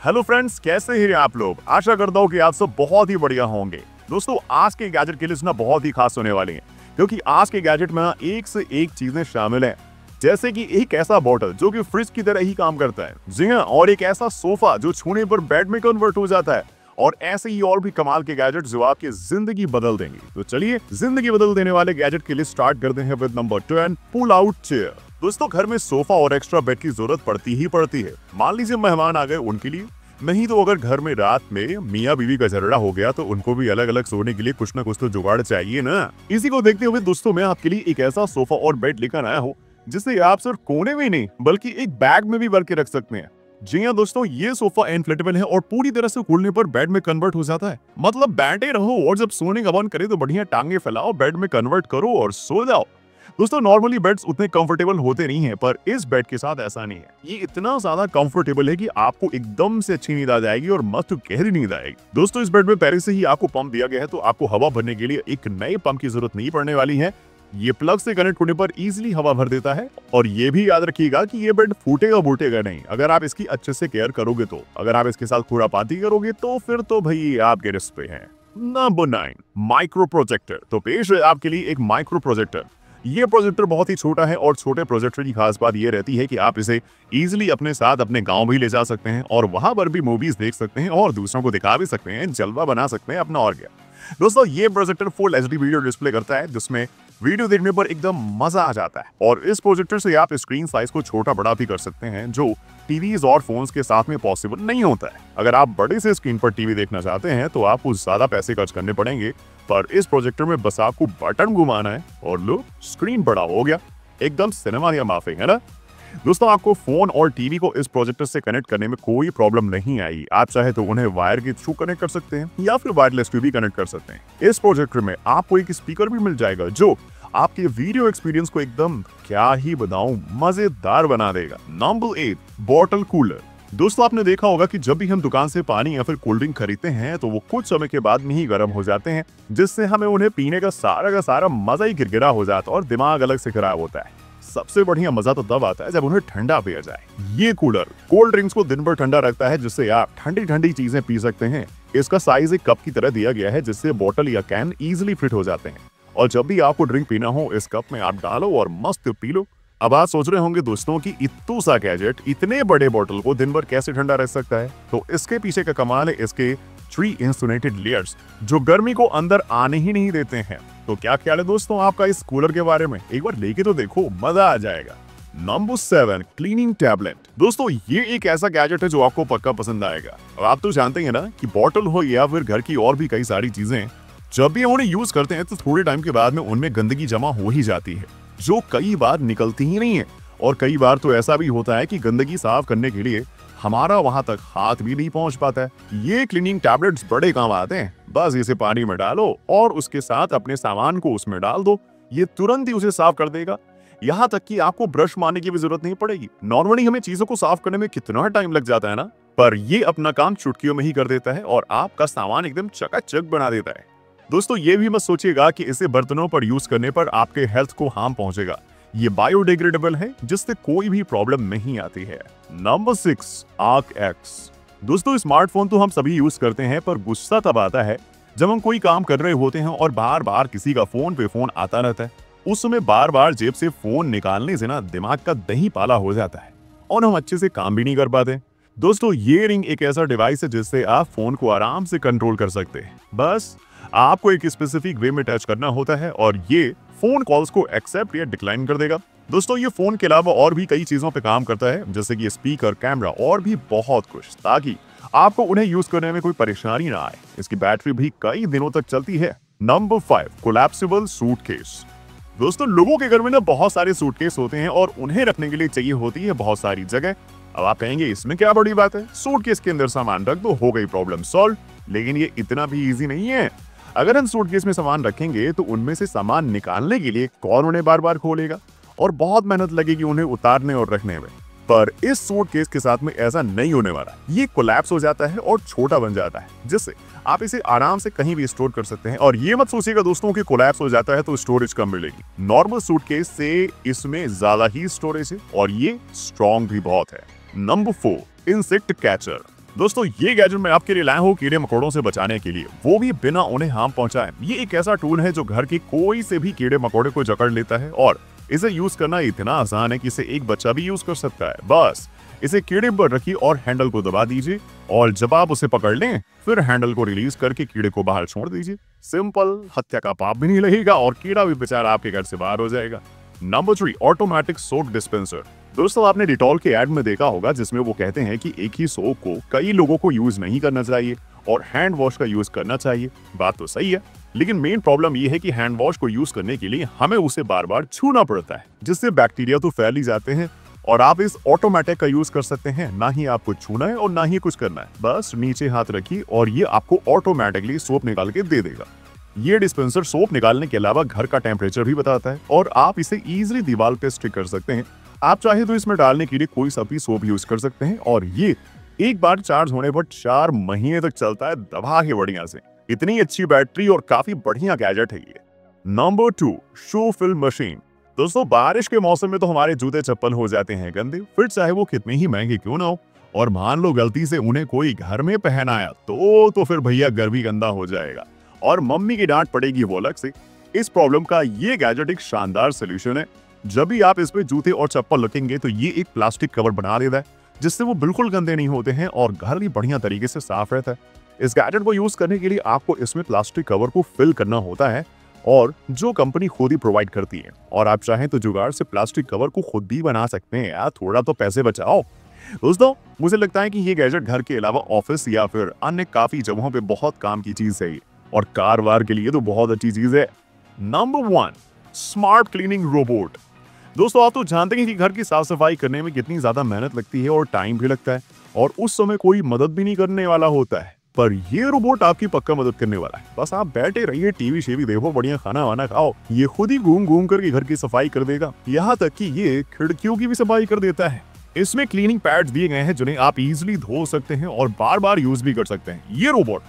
Hello friends, कैसे हैं आप लोग। आशा करता हूँ कि आप सब बहुत ही बढ़िया होंगे। दोस्तों, आज के गैजेट की लिस्ट ना बहुत ही खास होने वाली है, क्योंकि आज के गैजेट में ना एक से एक चीजें शामिल हैं। जैसे कि एक ऐसा बॉटल जो कि फ्रिज की तरह ही काम करता है, जी हाँ, और एक ऐसा सोफा जो छूने पर बेड में कन्वर्ट हो जाता है, और ऐसे ही और भी कमाल के गैजेट जो आपकी जिंदगी बदल देंगे। तो चलिए जिंदगी बदल देने वाले गैजेट की लिस्ट स्टार्ट करते हैं with number 10, pull out chair. दोस्तों, घर में सोफा और एक्स्ट्रा बेड की जरूरत पड़ती ही पड़ती है। मान लीजिए मेहमान आ गए उनके लिए, नहीं तो अगर घर में रात में मियाँ बीवी का झगड़ा हो गया तो उनको भी अलग अलग सोने के लिए कुछ ना कुछ तो जुगाड़ चाहिए ना। इसी को देखते हुए दोस्तों, मैं आपके लिए एक ऐसा सोफा और बेड लेकर आया हूँ जिसे आप सिर्फ कोने में नहीं बल्कि एक बैग में भी भर के रख सकते हैं। जी हाँ दोस्तों, ये सोफा इनफ्लेटेबल है और पूरी तरह से खुलने पर बेड में कन्वर्ट हो जाता है। मतलब बैठे रहो और जब सोने का मन करे तो बढ़िया टांगे फैलाओ, बेड में कन्वर्ट करो और सो जाओ। दोस्तों, नॉर्मली बेड्स उतने कंफर्टेबल होते नहीं हैं, पर इस बेड के साथ ऐसा नहीं है। ये इतना ज्यादा कंफर्टेबल है कि आपको एकदम से अच्छी नींद आ जाएगी और मस्त गहरी नींद आएगी। दोस्तों, इस बेड में पहले से ही आपको पंप दिया गया है, तो आपको हवा भरने के लिए एक नए पंप की जरूरत नहीं पड़ने वाली है। ये प्लग से कनेक्ट होने पर इजीली हवा भर देता है। और ये भी याद रखिएगा कि ये बेड फूटेगा बूटेगा नहीं, अगर आप इसकी अच्छे से केयर करोगे तो। अगर आप इसके साथ खुरापाती करोगे तो फिर तो भाई आपके रिस्क पे है। Number 9, micro projector. तो पेश है आपके लिए एक माइक्रो प्रोजेक्टर। ये प्रोजेक्टर बहुत ही छोटा है और छोटे प्रोजेक्टर की खास बात ये रहती है कि आप इसे इजीली अपने साथ अपने गांव भी ले जा सकते हैं और वहां पर भी मूवीज देख सकते हैं और दूसरों को दिखा भी सकते हैं, जलवा बना सकते हैं अपना। और क्या दोस्तों, ये projector full HD video display करता है, जिसमें वीडियो देखने पर एकदम मजा आ जाता है। और इस प्रोजेक्टर से आप स्क्रीन साइज को छोटा बड़ा भी कर सकते हैं, जो टीवीज और फोन्स के साथ में पॉसिबल नहीं होता है। अगर आप बड़े से स्क्रीन पर टीवी देखना चाहते हैं तो आपको ज्यादा पैसे खर्च करने पड़ेंगे, पर इस प्रोजेक्टर में बस आपको बटन घुमाना है और लो, स्क्रीन बड़ा हो गया। एकदम सिनेमा या माफिक, है ना। दोस्तों, आपको फोन और टीवी को इस प्रोजेक्टर से कनेक्ट करने में कोई प्रॉब्लम नहीं आई। आप चाहे तो उन्हें वायर के थ्रू कनेक्ट कर सकते हैं या फिर वायरलेस भी कनेक्ट कर सकते हैं। इस प्रोजेक्टर में आपको एक स्पीकर भी मिल जाएगा जो आपके वीडियो एक्सपीरियंस को एकदम क्या ही बताऊं मजेदार बना देगा। Number 8, bottle cooler. दोस्तों, आपने देखा होगा कि जब भी हम दुकान से पानी या फिर कोल्ड ड्रिंक खरीदते हैं तो वो कुछ समय के बाद में ही गर्म हो जाते हैं, जिससे हमें उन्हें पीने का सारा मजा ही गिरगिरा हो जाता है और दिमाग अलग से खराब होता है। सबसे बढ़िया मजा तो तब आता है जब उन्हें ठंडा पिया जाए। ये कूलर कोल्ड ड्रिंक्स को दिन भर ठंडा रखता है, जिससे आप ठंडी ठंडी चीजें पी सकते हैं। इसका साइज एक कप की तरह दिया गया है, जिससे बोतल या कैन इजीली फिट हो जाते हैं, और जब भी आपको ड्रिंक पीना हो इस कप में आप डालो और मस्त पी लो। अब आप सोच रहे होंगे दोस्तों कि इत्तू सा गैजेट इतने बड़े बोतल को दिन भर कैसे ठंडा रख सकता है। तो इसके पीछे का कमाल है इसके 3 इंसुलेटेड लेयर्स, जो गर्मी को अंदर आने ही नहीं देते हैं। तो क्या ख्याल है दोस्तों आपका इस कूलर के बारे में? एक बार लेके तो देखो, मजा आ जाएगा। Number 7, cleaning tablet. दोस्तों, ये एक ऐसा गैजेट है जो आपको पक्का पसंद आएगा। और आप तो जानते हैं ना कि बॉटल हो या फिर घर की और भी कई सारी चीजें, जब भी उन्हें यूज करते हैं तो थोड़े टाइम के बाद में उनमें गंदगी जमा हो ही जाती है, जो कई बार निकलती ही नहीं है। और कई बार तो ऐसा भी होता है कि गंदगी साफ करने के लिए हमारा वहां तक हाथ भी नहीं पहुंच पाता है। ये क्लीनिंग टैबलेट्स बड़े काम आते हैं। बस इसे पानी में डालो और उसके साथ अपने सामान को उसमें डाल दो, ये तुरंत ही उसे साफ कर देगा। यहाँ तक कि आपको ब्रश मारने की भी जरूरत नहीं पड़ेगी। नॉर्मली हमें चीजों को साफ करने में कितना टाइम लग जाता है ना, पर ये अपना काम चुटकियों में ही कर देता है और आपका सामान एकदम चकाचक बना देता है। दोस्तों, ये भी मत सोचिएगा कि इसे बर्तनों पर यूज करने पर आपके हेल्थ को हार्म पहुंचेगा। ये बायोडिग्रेडेबल है, जिससे कोई भी प्रॉब्लम नहीं आती है। Number 6, arc x. दोस्तों, स्मार्टफोन तो हम सभी यूज करते हैं, पर गुस्सा तब आता है जब हम कोई काम कर रहे होते हैं और बार बार किसी का फोन पे फोन आता रहता है। उस समय बार बार जेब से फोन निकालने से ना दिमाग का दही पाला हो जाता है और हम अच्छे से काम भी नहीं कर पाते। दोस्तों, ये रिंग एक ऐसा डिवाइस है जिससे आप फोन को आराम से कंट्रोल कर सकते हैं। बस आपको एक स्पेसिफिक वे में टच करना होता है और ये फोन कॉल्स को एक्सेप्ट या डिक्लाइन कर देगा। दोस्तों, ये फोन के अलावा और भी कई चीजों पे काम करता है, जैसे कि स्पीकर, कैमरा और भी बहुत कुछ, ताकि आपको उन्हें यूज करने में कोई परेशानी ना आए। इसकी बैटरी भी कई दिनों तक चलती है। Number 5, collapsible suitcase. दोस्तों, लोगों के घर में ना बहुत सारे सूटकेस होते हैं और उन्हें रखने के लिए चाहिए होती है बहुत सारी जगह। अब आप कहेंगे इसमें क्या बड़ी बात है, सूटकेस के अंदर सामान रख दो, हो गई प्रॉब्लम सॉल्व। लेकिन ये इतना भी इजी नहीं है। अगर हम सूटकेस में सामान रखेंगे तो उनमें से सामान निकालने के लिए कौन उन्हें बार बार खोलेगा, और बहुत मेहनत लगेगी उन्हें उतारने और रखने में। पर इस सूटकेस के साथ में ऐसा नहीं होने वाला। ये कोलैप्स हो जाता है और छोटा बन जाता है, जिससे आप इसे आराम से कहीं भी स्टोर कर सकते हैं। और ये मत सोचिएगा दोस्तों कि कोलैप्स हो जाता है तो स्टोरेज कम मिलेगी। नॉर्मल सूटकेस से इसमें ज्यादा ही स्टोरेज है और ये स्ट्रॉन्ग भी बहुत है। Number 4, insect catcher. दोस्तों ये गैजेट मैं आपके लिए लाया हूँ कीड़े मकोड़ों से बचाने के लिए, वो भी बिना उन्हें हार्म पहुंचाए। ये एक ऐसा टूल है जो घर के कोई से भी कीड़े मकोड़े को जकड़ लेता है और इसे यूज करना इतना आसान है कि इसे एक बच्चा भी यूज कर सकता है। बस इसे कीड़े पर रखिए और हैंडल को दबा दीजिए और जब आप उसे पकड़ लें फिर हैंडल को रिलीज करके कीड़े को बाहर छोड़ दीजिए। सिंपल, हत्या का पाप भी नहीं लगेगा और कीड़ा भी बेचारा आपके घर से बाहर हो जाएगा। Number 3, automatic soap dispenser. दोस्तों आपने डिटॉल के ऐड में देखा होगा जिसमें वो कहते हैं कि एक ही सोप को कई लोगों को यूज नहीं करना चाहिए और हैंड वॉश का यूज करना चाहिए। बात तो सही है, लेकिन मेन प्रॉब्लम ये है कि हैंड वॉश को यूज करने के लिए हमें उसे बार बार छूना पड़ता है, जिससे बैक्टीरिया तो फैल ही जाते हैं। और आप इस ऑटोमेटिक का यूज कर सकते हैं, ना ही आपको छूना है और ना ही कुछ करना है, बस नीचे हाथ रखिए और ये आपको ऑटोमेटिकली सोप निकाल के दे देगा। ये डिस्पेंसर सोप निकालने के अलावा घर का टेम्परेचर भी बताता है और आप इसे इजीली दीवार पे स्टिक कर सकते हैं। आप चाहे तो इसमें डालने के लिए कोई सा भी सोप यूज कर सकते हैं और ये एक बार चार्ज होने पर 4 महीने तक चलता है दबा के बढ़िया से। इतनी अच्छी बैटरी और काफी बढ़िया गैजेट है ये। नंबर 2, शू फिल मशीन। दोस्तों बारिश के मौसम में तो हमारे जूते चप्पल हो जाते हैं गंदे, फिर चाहे वो कितने ही महंगे क्यों ना हो, और मान लो गलती से उन्हें कोई घर में पहन आया तो फिर भैया घर भी गंदा हो जाएगा और मम्मी की डांट पड़ेगी वो अलग से। इस प्रॉब्लम का ये गैजेट एक शानदार सोल्यूशन है। जब भी आप इसमें जूते और चप्पल रखेंगे तो ये एक प्लास्टिक कवर बना देता है जिससे वो बिल्कुल गंदे नहीं होते हैं और घर भी बढ़िया तरीके से साफ रहता है। इस गैजेट को यूज करने के लिए आपको इसमें प्लास्टिक कवर को फिल करना होता है और जो कंपनी खुद ही प्रोवाइड करती है, और आप चाहें तो जुगाड़ से प्लास्टिक कवर को खुद भी बना सकते हैं यार, थोड़ा तो पैसे बचाओ। दोस्तों मुझे लगता है कि ये गैजेट घर के अलावा ऑफिस या फिर अन्य काफी जगहों पे बहुत काम की चीज है और कार वार के लिए तो बहुत अच्छी चीज है। Number 1, smart cleaning robot. दोस्तों आप तो जानते हैं कि घर की साफ सफाई करने में कितनी ज्यादा मेहनत लगती है और टाइम भी लगता है और उस समय कोई मदद भी नहीं करने वाला होता है, पर ये रोबोट आपकी पक्का मदद करने वाला है। बस आप बैठे रहिए, टीवी शीवी देखो, बढ़िया खाना वाना खाओ, ये खुद ही घूम घूम करके घर की सफाई कर देगा। यहाँ तक कि ये खिड़कियों की भी सफाई कर देता है। इसमें क्लीनिंग पैड्स दिए गए हैं जिन्हें आप इजिली धो सकते हैं और बार बार यूज भी कर सकते हैं। ये रोबोट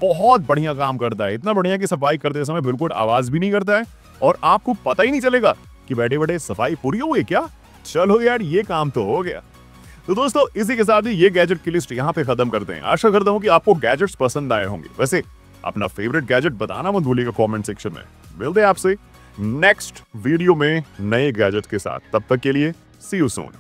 बहुत बढ़िया काम करता है, इतना बढ़िया कि सफाई करते समय बिल्कुल आवाज भी नहीं करता है और आपको पता ही नहीं चलेगा कि बैठे बैठे सफाई पूरी हो गई क्या। चलो यार ये काम तो हो गया। तो दोस्तों इसी के साथ ही ये गैजेट की लिस्ट यहाँ पे खत्म करते हैं। आशा करता हूँ कि आपको गैजेट्स पसंद आए होंगे। वैसे अपना फेवरेट गैजेट बताना मत भूलिएगा कमेंट सेक्शन में। मिलते हैं आपसे नेक्स्ट वीडियो में नए गैजेट के साथ, तब तक के लिए सी यू सून।